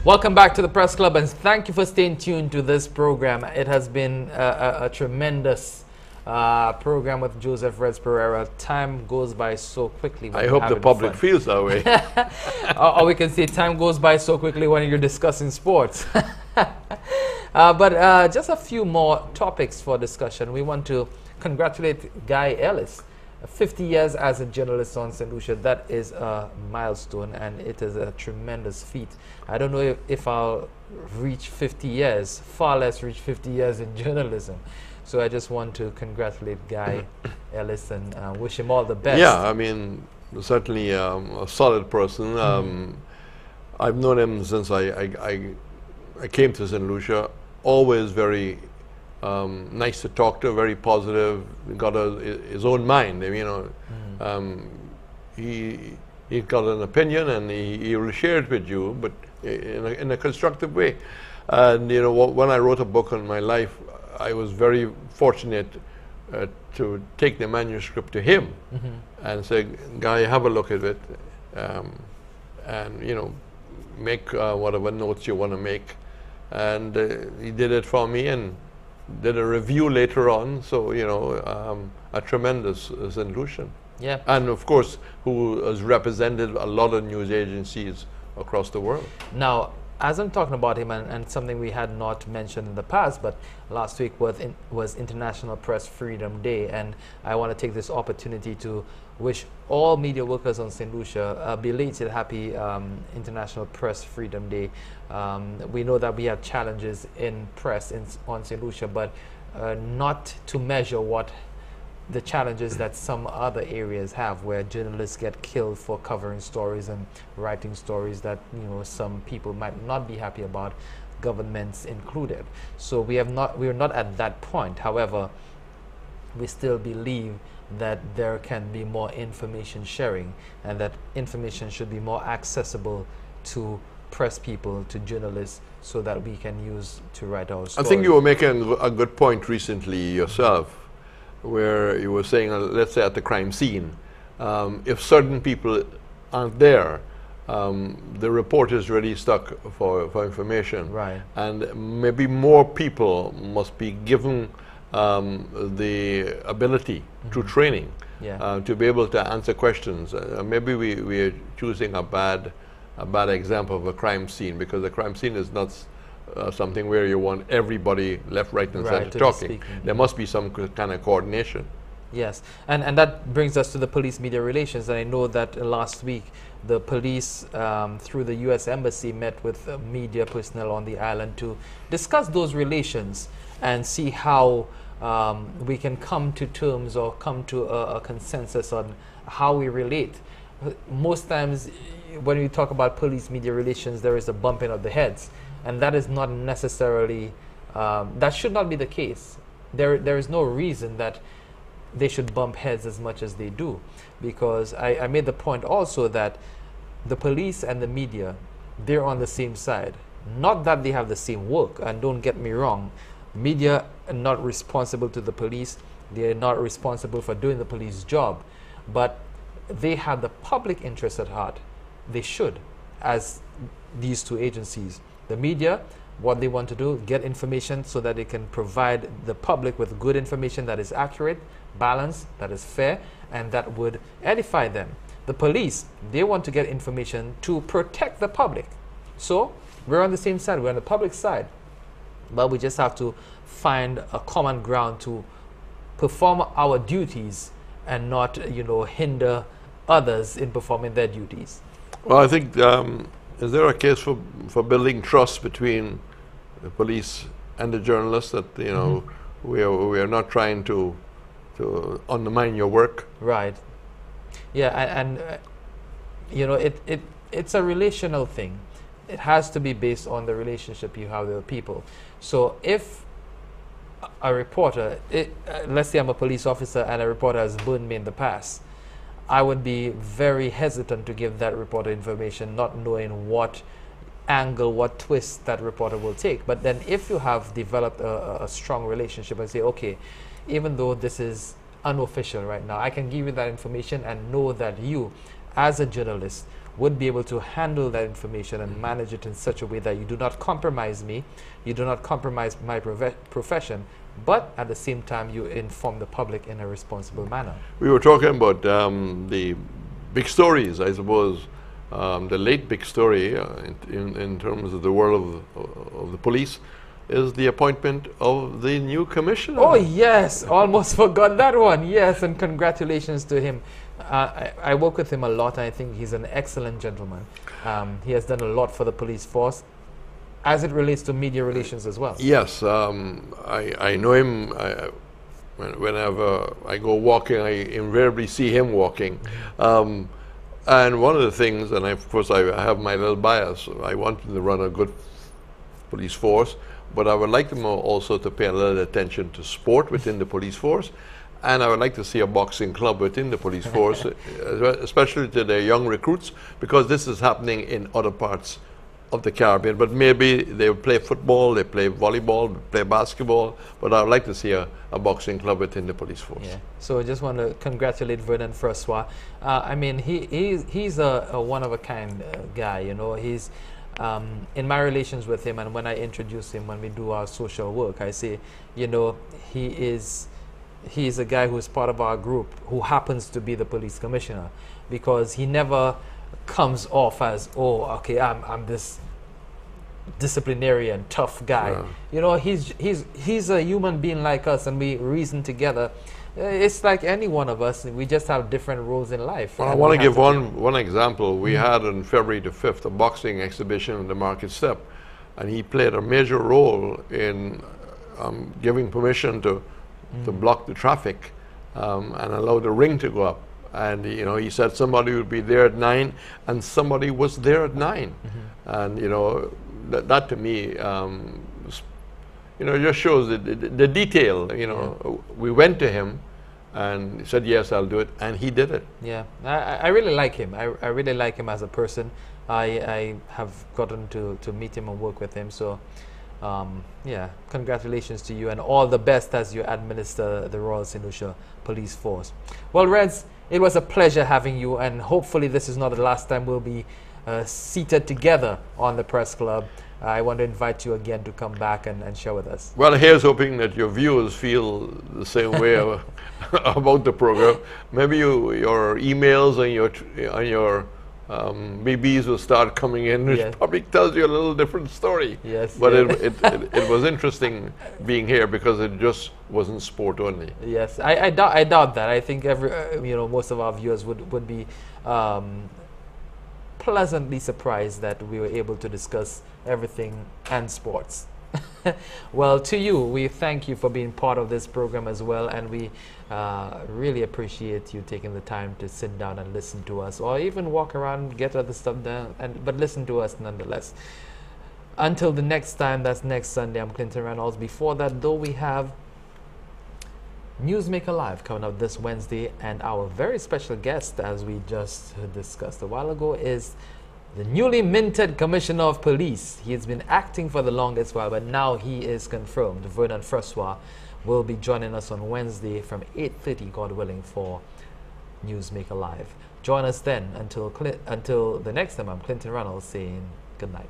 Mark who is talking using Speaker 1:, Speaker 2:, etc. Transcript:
Speaker 1: Welcome back to the Press Club, and thank you for staying tuned to this program. It has been a tremendous program with Joseph Reds Pereira. Time goes by so quickly.
Speaker 2: I hope the public feels that way.
Speaker 1: Or we can say time goes by so quickly when you're discussing sports. But just a few more topics for discussion. We want to congratulate Guy Ellis. 50 years as a journalist on St. Lucia, that is a milestone, and it is a tremendous feat. I don't know if I'll reach 50 years, far less reach 50 years in journalism. So I just want to congratulate Guy Ellis and wish him all the best.
Speaker 2: Yeah, I mean, certainly a solid person. I've known him since I came to St. Lucia, always very nice to talk to, very positive, got his own mind. You know, he got an opinion and he will share it with you, but in a constructive way. And you know, when I wrote a book on my life, I was very fortunate to take the manuscript to him and say, "Guy, have a look at it, and you know, make whatever notes you want to make." And he did it for me and did a review later on, so you know, a tremendous St. Lucian.
Speaker 1: Yeah.
Speaker 2: And of course, who has represented a lot of news agencies across the world.
Speaker 1: Now, as I'm talking about him, and something we had not mentioned in the past, but last week was International Press Freedom Day, and I want to take this opportunity to wish all media workers on St. Lucia a belated happy International Press Freedom Day. We know that we have challenges in press on St. Lucia, but not to measure what the challenges that some other areas have, where journalists get killed for covering stories and writing stories that, you know, some people might not be happy about, governments included. So we are not at that point. However, we still believe that there can be more information sharing, and that information should be more accessible to press people, to journalists, so that we can use to write our stories.
Speaker 2: I think you were making a good point recently yourself, where you were saying, let's say at the crime scene, if certain people aren't there, the report is really stuck for information.
Speaker 1: Right.
Speaker 2: And maybe more people must be given the ability through training to be able to answer questions. Maybe we are choosing a bad example of a crime scene, because the crime scene is not something where you want everybody left, right, and center talking. There must be some kind of coordination.
Speaker 1: Yes, and that brings us to the police media relations. And I know that last week the police, through the U.S. Embassy, met with media personnel on the island to discuss those relations and see how we can come to terms or come to a consensus on how we relate. Most times when we talk about police media relations, there is a bumping of the heads, and that is not necessarily, that should not be the case. There is no reason that they should bump heads as much as they do, because I made the point also that the police and the media, they're on the same side. Not that they have the same work, and don't get me wrong, media are not responsible to the police, they are not responsible for doing the police job, but they have the public interest at heart. They should, as these two agencies. The media, what they want to do, get information so that they can provide the public with good information that is accurate, balanced, that is fair, and that would edify them. The police, they want to get information to protect the public. So we're on the same side, we're on the public side, but we just have to find a common ground to perform our duties and not, you know, hinder others in performing their duties.
Speaker 2: Well, I think, is there a case for building trust between the police and the journalists, that, you know, we are not trying to undermine your work?
Speaker 1: Right. Yeah, and you know, it's a relational thing. It has to be based on the relationship you have with the people. So if a reporter, let's say I'm a police officer and a reporter has burned me in the past, I would be very hesitant to give that reporter information, not knowing what angle, what twist that reporter will take. But then if you have developed a strong relationship and say, okay, even though this is unofficial right now, I can give you that information and know that you, as a journalist, would be able to handle that information and manage it in such a way that you do not compromise me, you do not compromise my profession, but at the same time you inform the public in a responsible manner.
Speaker 2: We were talking about the big stories, I suppose. The late big story in terms of the world of the police is the appointment of the new commissioner.
Speaker 1: Oh yes, almost forgot that one. Yes, and congratulations to him. I work with him a lot, and I think he's an excellent gentleman. He has done a lot for the police force, as it relates to media relations as well.
Speaker 2: Yes, I know him. Whenever I go walking, I invariably see him walking. And one of the things, and of course I have my little bias, I want him to run a good police force, but I would like them also to pay a little attention to sport within the police force, and I would like to see a boxing club within the police force, especially to their young recruits, because this is happening in other parts of the Caribbean. But maybe they play football, they play volleyball, they play basketball, but I would like to see a boxing club within the police force.
Speaker 1: Yeah. So I just want to congratulate Vernon Francois. I mean, he's a one-of-a-kind guy, you know. He's in my relations with him, and when I introduce him, when we do our social work, I say, you know, he's a guy who's part of our group who happens to be the police commissioner, because he never comes off as, oh, okay, I'm this disciplinarian, tough guy.
Speaker 2: Yeah.
Speaker 1: You know, he's a human being like us, and we reason together. It's like any one of us. We just have different roles in life.
Speaker 2: Well, I want to give one example. We had on February the 5th a boxing exhibition on the Market Step, and he played a major role in giving permission to block the traffic and allow the ring to go up. And you know, he said somebody would be there at 9, and somebody was there at 9. And you know, that to me, you know, just shows the detail. You know, we went to him, and he said, "Yes, I'll do it," and he did it.
Speaker 1: Yeah, I really like him. I really like him as a person. I have gotten to meet him and work with him. So, yeah, congratulations to you, and all the best as you administer the Royal St. Lucia Police Force. Well, Reds, it was a pleasure having you, and hopefully this is not the last time we'll be seated together on the Press Club. I want to invite you again to come back and share with us.
Speaker 2: Well, here's hoping that your viewers feel the same way about the program. Maybe your emails and your BBs will start coming in, which probably tells you a little different story.
Speaker 1: Yes.
Speaker 2: But it was interesting being here because it just wasn't sport only.
Speaker 1: Yes, I doubt that. I think you know, most of our viewers would be pleasantly surprised that we were able to discuss everything and sports. Well, to you, we thank you for being part of this program as well, and we really appreciate you taking the time to sit down and listen to us, or even walk around, get other stuff done, but listen to us nonetheless. Until the next time, that's next Sunday, I'm Clinton Reynolds. Before that, though, we have Newsmaker Live coming up this Wednesday, and our very special guest, as we just discussed a while ago, is the newly minted Commissioner of Police. He has been acting for the longest while, but now he is confirmed. Vernon Francois will be joining us on Wednesday from 8:30, God willing, for Newsmaker Live. Join us then. Until the next time, I'm Clinton Reynolds saying good night.